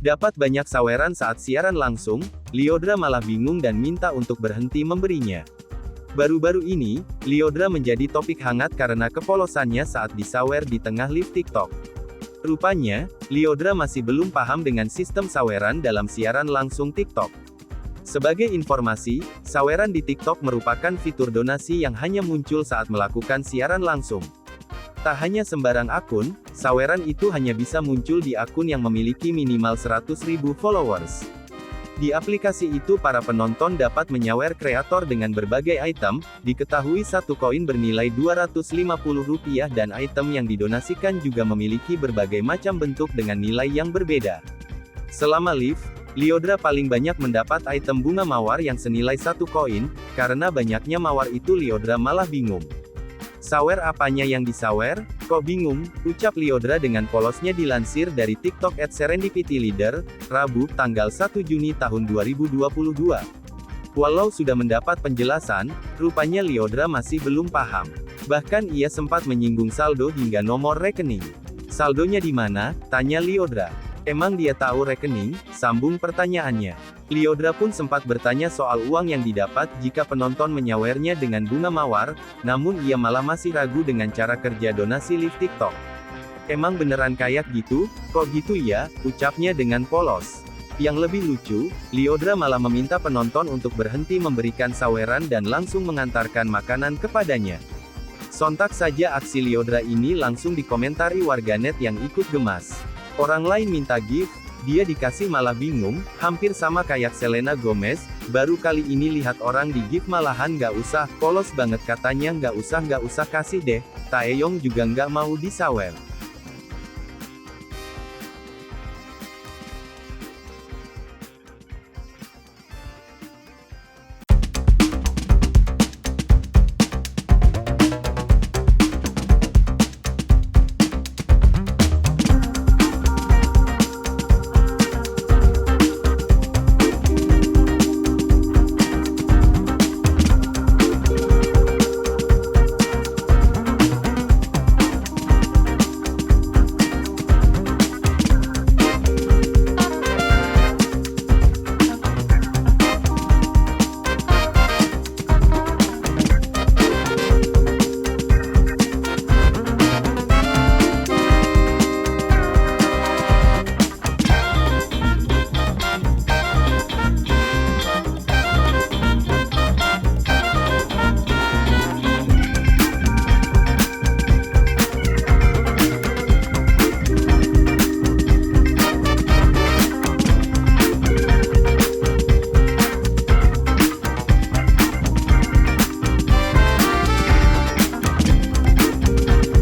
Dapat banyak saweran saat siaran langsung, Lyodra malah bingung dan minta untuk berhenti memberinya. Baru-baru ini, Lyodra menjadi topik hangat karena kepolosannya saat disawer di tengah live TikTok. Rupanya, Lyodra masih belum paham dengan sistem saweran dalam siaran langsung TikTok. Sebagai informasi, saweran di TikTok merupakan fitur donasi yang hanya muncul saat melakukan siaran langsung. Tak hanya sembarang akun, saweran itu hanya bisa muncul di akun yang memiliki minimal 100.000 followers. Di aplikasi itu para penonton dapat menyawer kreator dengan berbagai item, diketahui satu koin bernilai Rp250 dan item yang didonasikan juga memiliki berbagai macam bentuk dengan nilai yang berbeda. Selama live, Lyodra paling banyak mendapat item bunga mawar yang senilai satu koin, karena banyaknya mawar itu Lyodra malah bingung. Sawer apanya yang disawer? Kok bingung? Ucap Lyodra dengan polosnya dilansir dari TikTok @serendipity_leader, Rabu, tanggal 1 Juni tahun 2022. Walau sudah mendapat penjelasan, rupanya Lyodra masih belum paham. Bahkan ia sempat menyinggung saldo hingga nomor rekening. Saldonya di mana? Tanya Lyodra. Emang dia tahu rekening? Sambung pertanyaannya. Lyodra pun sempat bertanya soal uang yang didapat jika penonton menyawernya dengan bunga mawar, namun ia malah masih ragu dengan cara kerja donasi live TikTok. Emang beneran kayak gitu? Kok gitu ya? Ucapnya dengan polos. Yang lebih lucu, Lyodra malah meminta penonton untuk berhenti memberikan saweran dan langsung mengantarkan makanan kepadanya. Sontak saja aksi Lyodra ini langsung dikomentari warganet yang ikut gemas. Orang lain minta gift, dia dikasih malah bingung, hampir sama kayak Selena Gomez, baru kali ini lihat orang di gift malahan nggak usah, polos banget katanya nggak usah kasih deh, Taeyong juga nggak mau disawer.